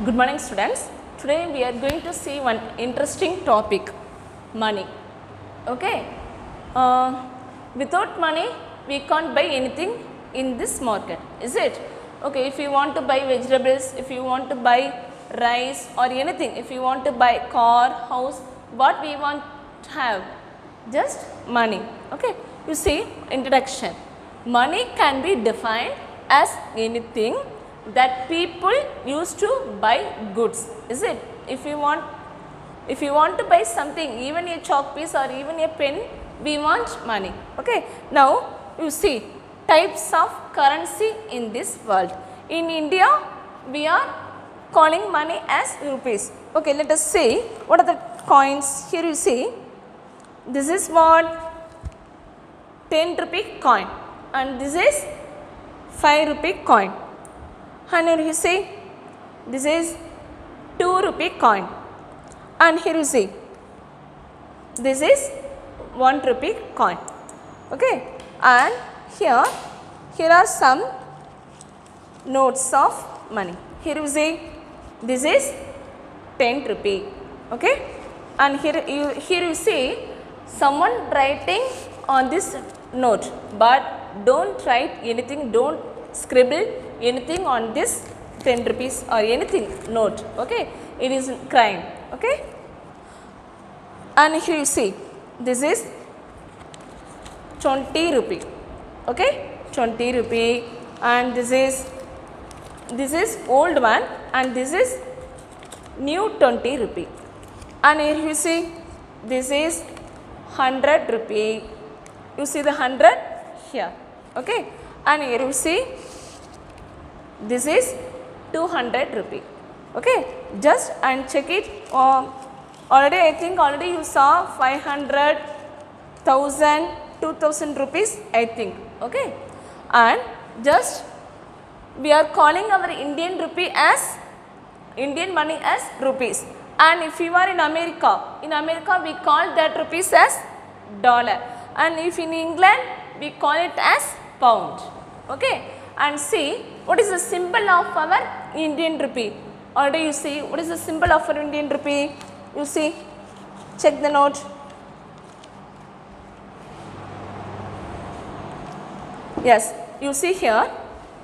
Good morning students. Today we are going to see one interesting topic, money. Okay. Without money we can't buy anything in this market, is it? Okay, if you want to buy vegetables, if you want to buy rice or anything, if you want to buy car, house, what we want to have? Just money. Okay. You see, introduction. Money can be defined as anything that people use to buy goods, is it? If you want to buy something, even a chalk piece or even a pen, we want money. Okay. Now you see types of currency in this world. In India we are calling money as rupees. Okay, let us see what are the coins. Here you see, this is what 10 rupee coin and this is 5 rupee coin. And here you see, this is 2 rupee coin, and here you see, this is 1 rupee coin. Okay, and here are some notes of money. Here you see, this is 10 rupee. Okay, and here you see someone writing on this note, but don't write anything, don't scribble anything on this 10 rupees or anything note. Okay, it is crime. Okay, and here you see, this is 20 rupee. Okay, 20 rupee, and this is old one, and this is new 20 rupee. And here you see, this is 100 rupee. You see the 100 here. Okay, and here you see, this is 200 rupee. Okay, just and check it. Already I think already you saw 500, 1000, 2000 rupees I think. Okay, and just we are calling our Indian rupee as Indian money as rupees. And if you are in America we call that rupees as dollar, and if in England we call it as pound. Okay, and see what is the symbol of our Indian rupee. Already you see what is the symbol of our Indian rupee. You see, check the note. Yes, you see here,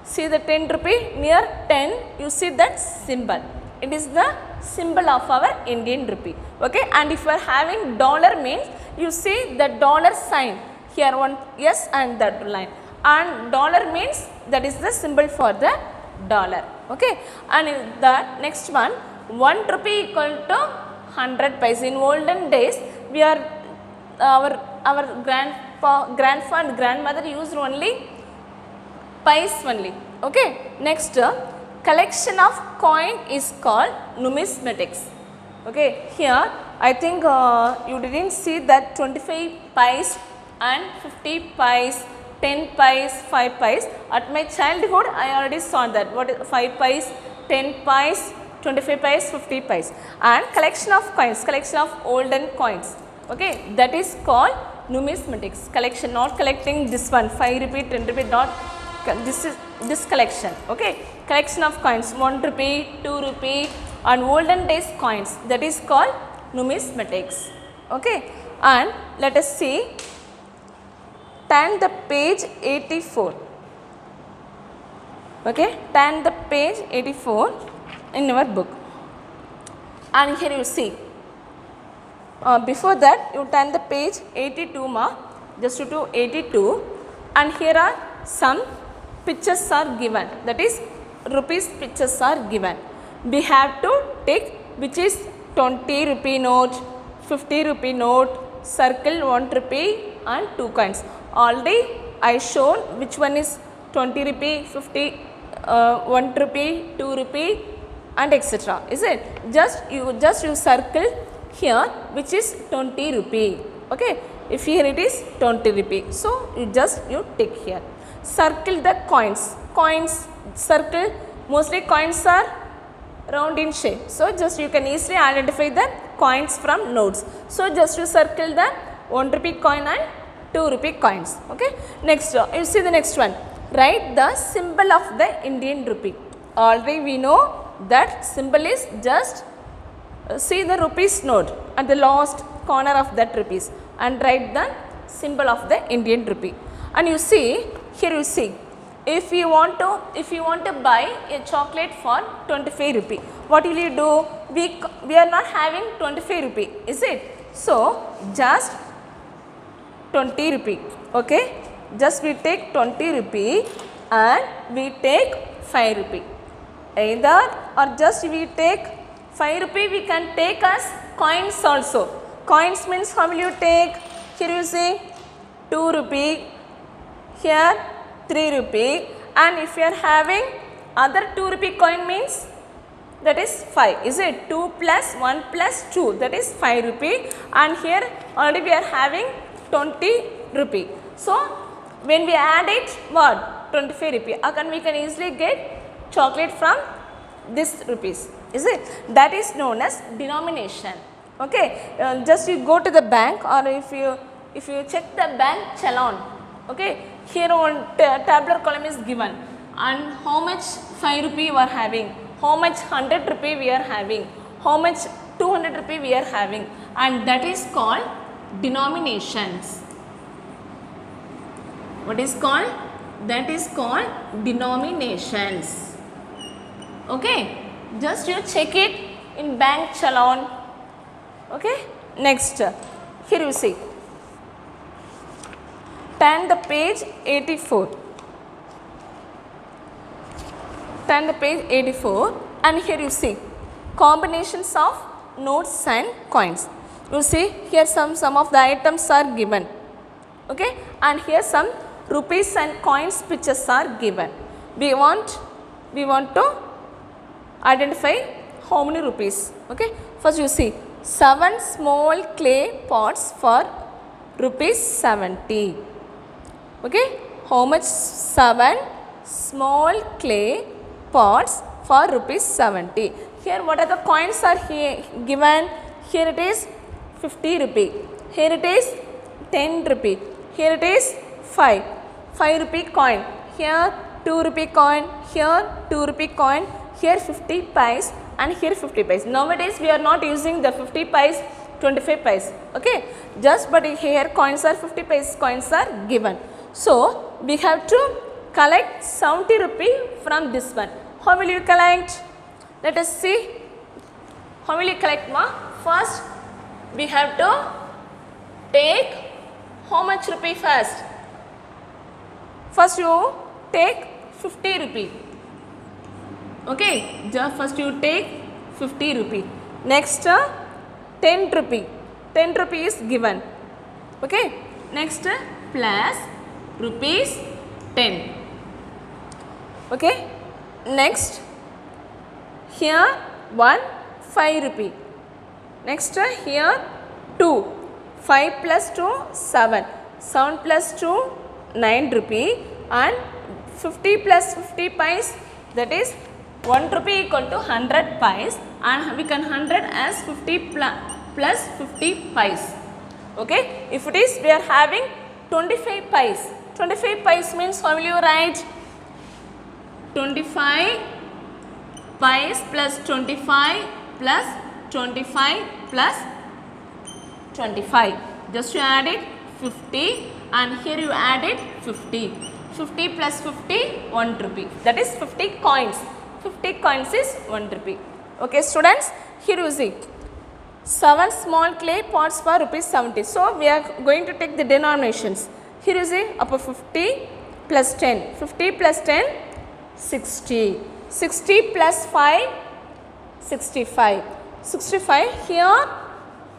see the 10 rupee near 10, you see that symbol. It is the symbol of our Indian rupee. Okay, and if you are having dollar means, you see the dollar sign here, one yes and that line, and dollar means that is the symbol for the dollar. Okay, and the next one, 1 rupee equal to 100 paise. In olden days we are our grandpa and grandmother used only paise only. Okay, next collection of coin is called numismatics. Okay, here I think you didn't see that 25 paise and 50 paise, 10 paise, 5 paise. At my childhood I already saw that. What is 5 paise, 10 paise, 25 paise, 50 paise. And collection of coins, collection of olden coins. Okay, that is called numismatics. Collection, not collecting this one 5 rupee, 10 rupee, not this is this collection. Okay, collection of coins, 1 rupee, 2 rupee, and olden days coins, that is called numismatics. Okay, and let us see, turn the page 84. Okay, turn the page 84 in your book, and here you see, before that you turn the page 82 ma, just to 82, and here are some pictures are given, that is rupees pictures are given. We have to take which is 20 rupee note, 50 rupee note, circle 1 rupee and 2 coins. Already I shown which one is 20 rupee, 50, 1 rupee, 2 rupee and etc. Is it? Just you circle here which is 20 rupee. Okay, if here it is 20 rupee, so you tick here. Circle the coins, circle, mostly coins are round in shape, so just you can easily identify the coins from notes. So just you circle the 1 rupee coin and 2 rupee coins. Okay, next you see the next one, write the symbol of the Indian rupee. Already we know that symbol is just see the rupees note at the last corner of that rupees and write the symbol of the Indian rupee. And you see, here you see, if you want to buy a chocolate for 25 rupee, what will you do? We are not having 25 rupee, is it? So just 20 rupee, okay? Just we take 20 rupee and we take 5 rupee. Either or just we take 5 rupee, we can take as coins also. Coins means how will you take? Here you see 2 rupee, here 3 rupee, and if you are having other 2 rupee coin means that is 5, is it? 2 plus 1 plus 2, that is 5 rupee, and here already we are having 20 rupee. So when we add it, what? 25 rupee. Again we can easily get chocolate from this rupees, is it? That is known as denomination. Okay, just you go to the bank, or if you check the bank challan, okay, here on tabular column is given, and how much 5 rupee you are having, how much 100 rupee we are having, how much 200 rupee we are having, and that is called denominations. What is called? That is called denominations. Okay, just you check it in bank challan. Okay, next, here you see, turn the page 84. Turn the page 84, and here you see combinations of notes and coins. You see here some of the items are given, okay, and here some rupees and coins pictures are given. We want to identify how many rupees. Okay, first you see 7 small clay pots for rupees 70. Okay, how much? 7 small clay pots for rupees 70. Here what are the coins are here given? Here it is 50 rupee, here it is 10 rupee, here it is 5 rupee coin, here 2 rupee coin, here 2 rupee coin, here 50 paise, and here 50 paise. Nowadays we are not using the 50 paise, 25 paise, okay, just but here coins are 50 paise coins are given. So we have to collect 70 rupee from this one. How will you collect? Let us see. How will you collect, ma? First we have to take how much rupee first? First you take 50 rupee. Okay, just first you take 50 rupee. Next 10 rupee. 10 rupee is given. Okay. Next plus rupees 10. Okay. Next here 1 5 rupee. Next here 2. 5 plus 2 7. 7 plus 2 9 rupee, and 50 plus 50 paise, that is 1 rupee equal to 100 paise, and we can 100 as 50 plus 50 paise. Okay, if it is we are having 25 paise. 25 paise means how will you write? 25 paise plus 25 plus 25 plus 25. Just you add it 50, and here you add it 50. 50 plus 50 1 rupee. That is 50 coins. 50 coins is 1 rupee. Okay, students, here you see 7 small clay pots for rupees 70. So we are going to take the denominations. Here you see upper 50 plus 10. 50 plus 10 60. 60 plus 5 65. 65 here.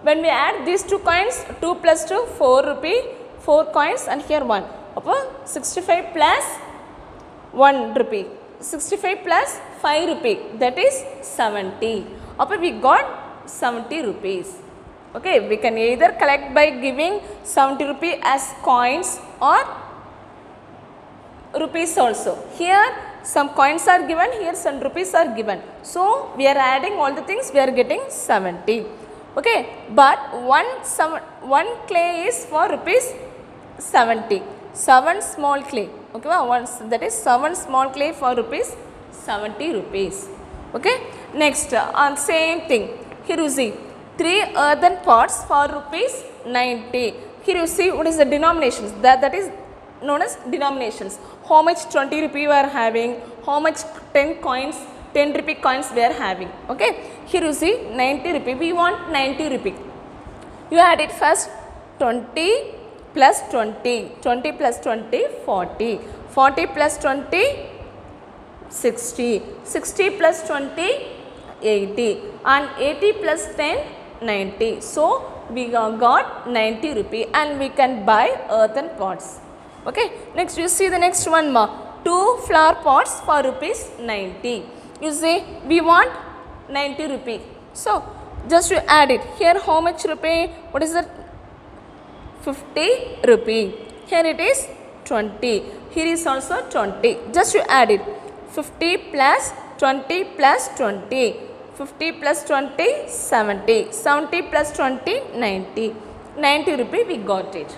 When we add these two coins, 2 plus 2 4 rupee, 4 coins, and here 1. Upper 65 plus 1 rupee. 65 plus 5 rupee, that is 70. Upper we got 70 rupees. Okay, we can either collect by giving 70 rupee as coins or rupees also. Here some coins are given, here some rupees are given. So we are adding all the things, we are getting 70. Okay, but one clay is for rupees 70. 7 small clay. Okay, that is 7 small clay for rupees 70 rupees. Okay, next same thing. Here you see 3 earthen pots for rupees 90. Here you see what is the denominations, that is known as denominations. How much 20 rupee we are having, how much 10 coins, 10 rupee coins we are having. Okay, here you see 90 rupee, we want 90 rupee. You add it first, 20 plus 20, 20 plus 20, 40, 40 plus 20, 60, 60 plus 20, 80, and 80 plus 10, 90. So we got 90 rupee and we can buy earthen pots. Okay, next you see the next one more, 2 flower pots for rupees 90. You say we want 90 rupee. So just you add it. Here how much rupee? What is that? 50 rupee. Here it is 20. Here is also 20. Just you add it. 50 plus 20 plus 20. 50 plus 20, 70. 70 plus 20, 90. 90 rupee we got it.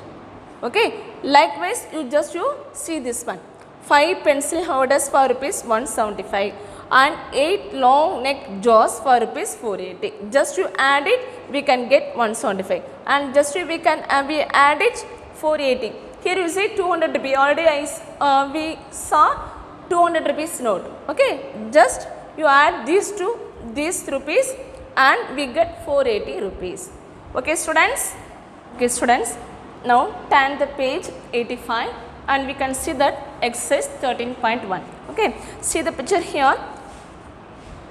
Okay. Likewise, you see this one. 5 pencil holders for rupees 175 and 8 long neck jaws for rupees 480. Just you add it, we can get 175, and just we add it 480. Here you see 200 rupee. Already we saw 200 rupees note. Okay, just you add these rupees and we get 480 rupees. Okay, students. Okay, students. Now turn the page 85 and we can see that exercise 13.1. Okay, see the picture here.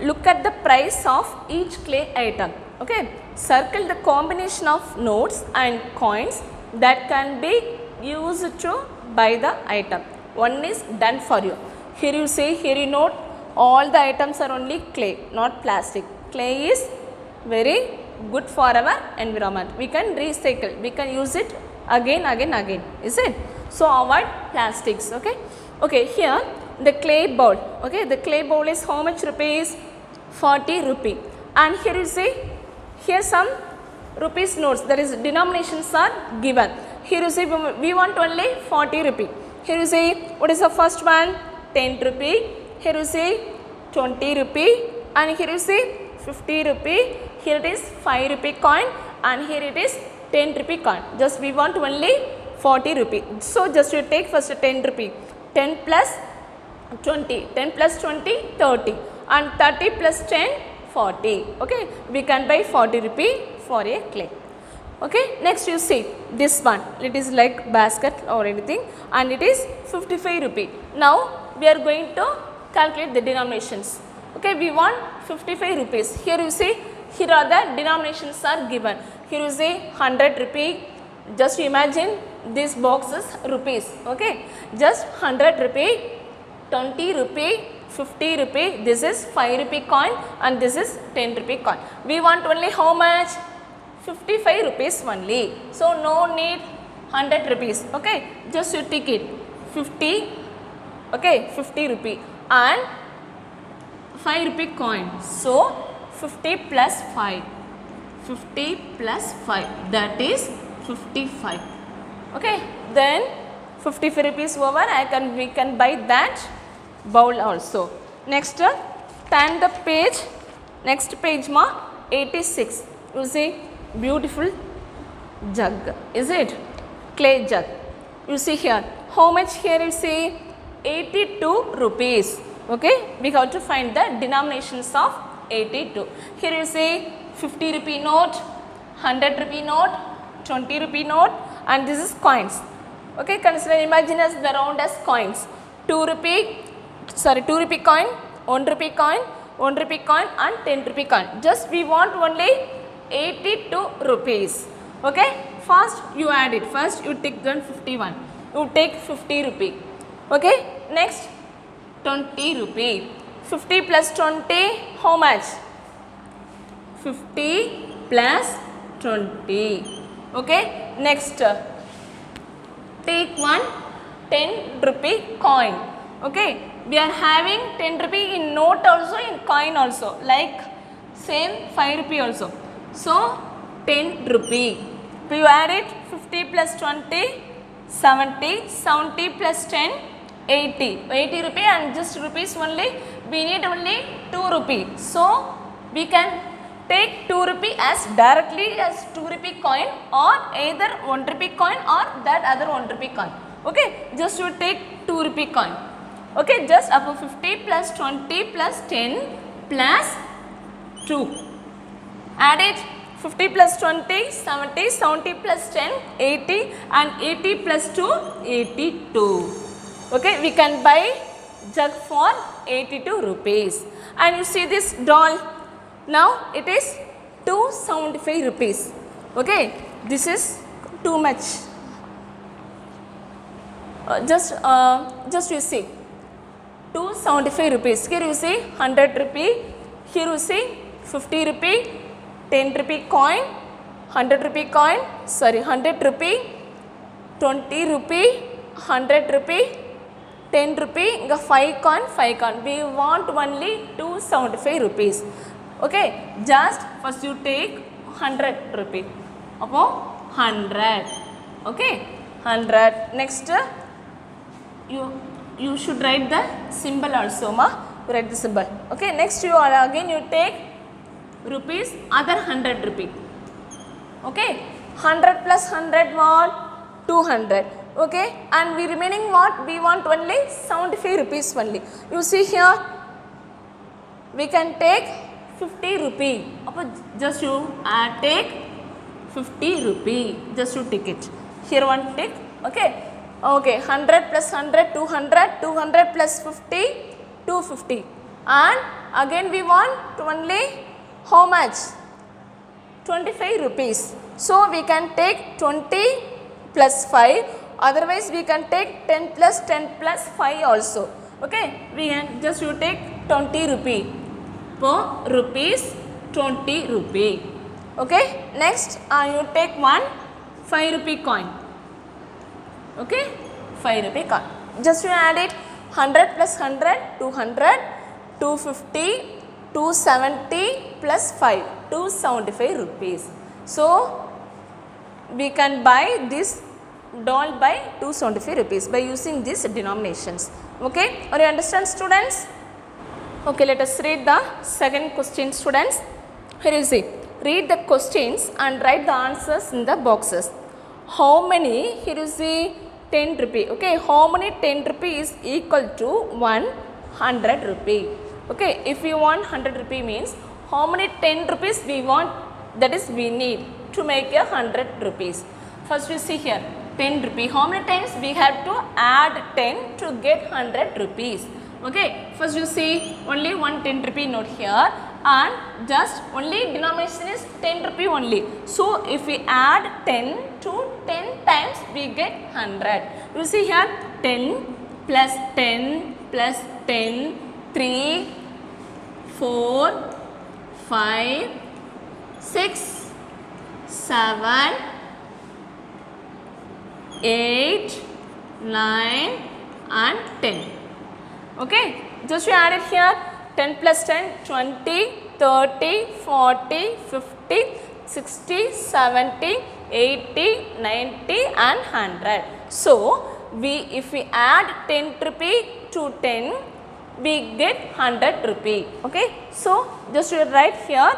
Look at the price of each clay item. Okay, circle the combination of notes and coins that can be used to buy the item. One is done for you. Here you say, here you note, all the items are only clay, not plastic. Clay is very good for our environment. We can recycle, we can use it again, is it? So avoid plastics. Okay, okay, here the clay bowl. Okay, the clay bowl is how much rupees? 40 rupee. And here you see, here some rupees notes, that is denominations are given. Here you see we want only 40 rupee. Here you see what is the first one? 10 rupee. Here you see 20 rupee, and here you see 50 rupee. Here it is 5 rupee coin, and here it is 10 rupee coin. Just we want only 40 rupee. So just you take first 10 rupee. 10 plus 20, 10 plus 20, 30, and 30 plus 10, 40. Okay, we can buy 40 rupee for a clay. Okay, next you see this one, it is like basket or anything, and it is 55 rupee. Now we are going to calculate the denominations. Okay, we want 55 rupees. Here you see, here are the denominations are given. Here you see 100 rupee. Just imagine this box is rupees. Okay, just 100 rupee, 20 rupee, 50 rupee, this is 5 rupee coin, and this is 10 rupee coin. We want only how much? 55 rupees only. So no need 100 rupees. Okay, just you take it 50. Okay, 50 rupee and 5 rupee coin. So 50 plus 5. 50 plus 5, that is 55. Okay, then 55 rupees over, we can buy that bowl also. Next, turn the page, next page ma 86. You see beautiful jug, is it? Clay jug. You see here, how much here you see? 82 rupees. Okay, we have to find the denominations of 82. Here you see 50 rupee note, 100 rupee note, 20 rupee note, and this is coins. Okay, consider, imagine as the round as coins. 2 rupee coin, 1 rupee coin, 1 rupee coin, and 10 rupee coin. Just we want only 82 rupees. Okay, first you add it. First you take 51. You take 50 rupee. Okay, next 20 rupee. 50 plus 20, how much? 50 plus 20. Okay, next take one 10 rupee coin. Okay, we are having 10 rupee in note also, in coin also, like same 5 rupee also. So 10 rupee. You add it, 50 plus 20, 70, 70 plus 10, 80. 80 rupee, and just rupees only we need only 2 rupee. So we can take 2 rupee as directly as 2 rupee coin, or either 1 rupee coin or that other 1 rupee coin. Okay, just you take 2 rupee coin. Okay, just above 50 plus 20 plus 10 plus 2. Add it. 50 plus 20, 70, 70 plus 10, 80, and 80 plus 2, 82. Okay, we can buy jug for 82 rupees. And you see this doll, now it is 275 rupees. Okay, this is too much. Just you see, 275 rupees. Here you see 100 rupee, here you see 50 rupee, 10 rupee coin, 100 rupee coin, 100 rupee, 20 rupee, 100 rupee, 10 rupee, 5 coin, 5 coin. We want only 275 rupees. Okay, just first you take 100 rupee upon 100. Okay, 100. Next, you should write the symbol also, ma. Write the symbol. Okay, next you again you take rupees, other 100 rupee. Okay, 100 plus 100 what? 200. Okay, and we remaining what? We want only 75 rupees only. You see here, we can take 50 rupee. Just you take 50 rupee. Just you take it. Here one take. Okay. Okay, 100 plus 100, 200, 200 plus 50, 250. And again we want only how much? 25 rupees. So we can take 20 plus 5, otherwise we can take 10 plus 5 also. Okay, we can just you take 20 rupee. For rupees 20 rupee. Okay, next you take one 5 rupee coin. Okay, 5 rupee coin. Just you add it, 100 plus 100, 200, 250, 270 plus 5, 275 rupees. So we can buy this doll by 275 rupees by using these denominations. Okay, are you understand, students? Okay, let us read the second question, students. Here you see, read the questions and write the answers in the boxes. How many? Here you see 10 rupee. Okay, how many 10 rupee is equal to 100 rupee? Okay, if we want 100 rupee means how many 10 rupees we want, that is we need to make a 100 rupees. First we see here 10 rupee. How many times we have to add 10 to get 100 rupees? Okay, first you see only one 10 rupee note here, and just only denomination is 10 rupee only. So if we add 10 to 10 times we get 100. You see here 10 plus 10 plus 10, 3, 4, 5, 6, 7, 8, 9 and 10. Okay, just you add it here, 10 plus 10, 20, 30, 40, 50, 60, 70, 80, 90 and 100. So, if we add 10 rupee to 10, we get 100 rupee. Okay, so just you write here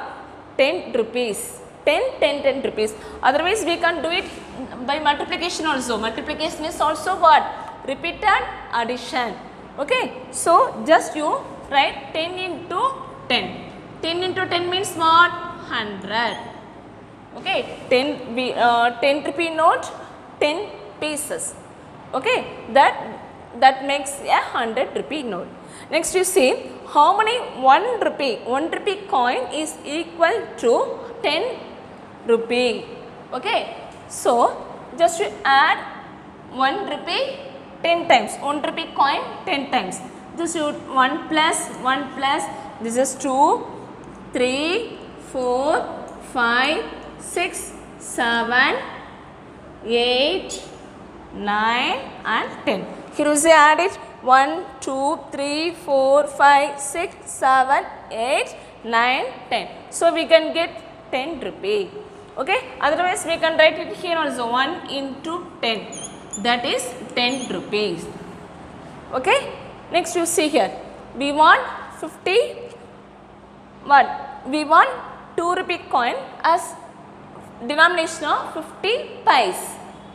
10 rupees, 10 rupees. Otherwise, we can do it by multiplication also. Multiplication is also what? Repeated addition. Okay, so just you write 10 into 10. 10 into 10 means what? 100. Okay, 10 rupee note, 10 pieces. Okay, that makes a 100 rupee note. Next you see how many 1 rupee coin is equal to 10 rupee. Okay, so just you add 1 rupee 10 times, 1 rupee coin 10 times. Just you 1 plus, this is 2, 3, 4, 5, 6, 7, 8, 9 and 10. Here you say add it 1, 2, 3, 4, 5, 6, 7, 8, 9, 10. So we can get 10 rupee. Okay, otherwise we can write it here also 1 into 10. That is 10 rupees. Okay, next you see here we want 50 what? We want 2 rupee coin as denomination of 50 pies.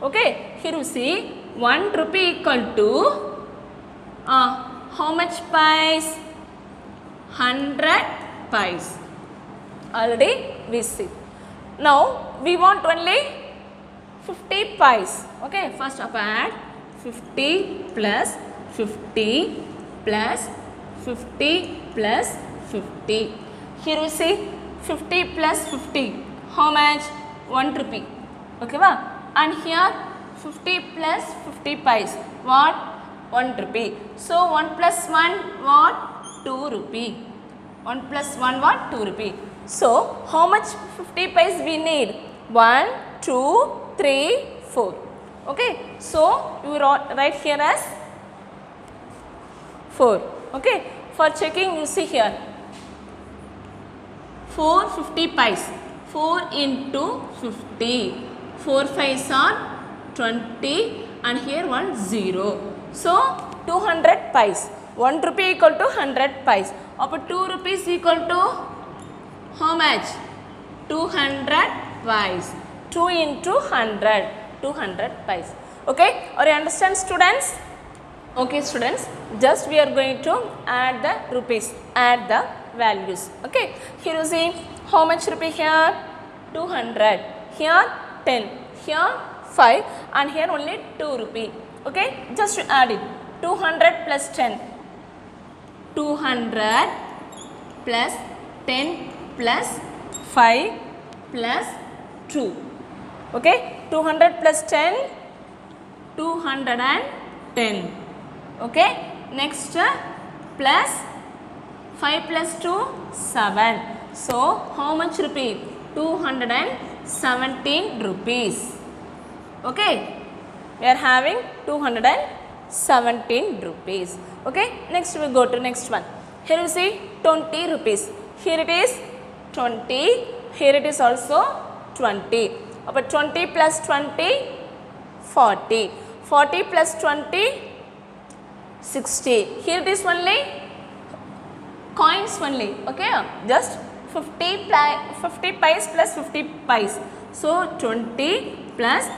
Okay, here you see 1 rupee equal to how much pies? 100 pies. Already we see. Now we want only 50 pies. Okay, first up add 50 plus 50 plus 50 plus 50. Here you see 50 plus 50. How much? 1 rupee. Okay, va? And here 50 plus 50 pies. What? 1 rupee. So 1 plus 1 what? 2 rupee. 1 plus 1 what? 2 rupee. So how much 50 pies we need? 1, 2, 3, 4. Okay. So you write here as 4. Okay. For checking you see here 4 50 pies. 4 into 50. 4 5s are 20 and here 1 0. So 200 pies. 1 rupee equal to 100 pies. Upper 2 rupees equal to how much? 200 pies. 2 into 100. 200 pies. Okay. Or you understand students? Okay students, just we are going to add the rupees, add the values. Okay. Here you see how much rupee here? 200. Here 10. Here 5 and here only 2 rupee. Okay. Just to add it. 200 plus 10. 200 plus 10 plus 5 plus 2. Okay. 200 plus 10. 210. Okay. Next plus 5 plus 2 7. So how much rupee? 217 rupees. Okay. We are having 217 rupees. Okay. Next we go to next one. Here you see 20 rupees. Here it is 20. Here it is also 20. But 20 plus 20 40. 40 plus 20 60. Here it is only coins only. Okay. Just 50 pies plus 50 pies. So 20 plus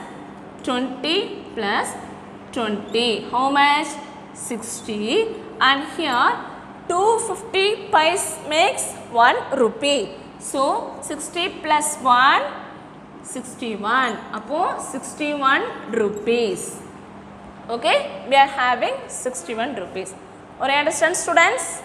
20 plus 20. How much? 60. And here 250 pies makes 1 rupee. So 60 plus 1 61. Upon 61 rupees. Okay. We are having 61 rupees. Or you understand students?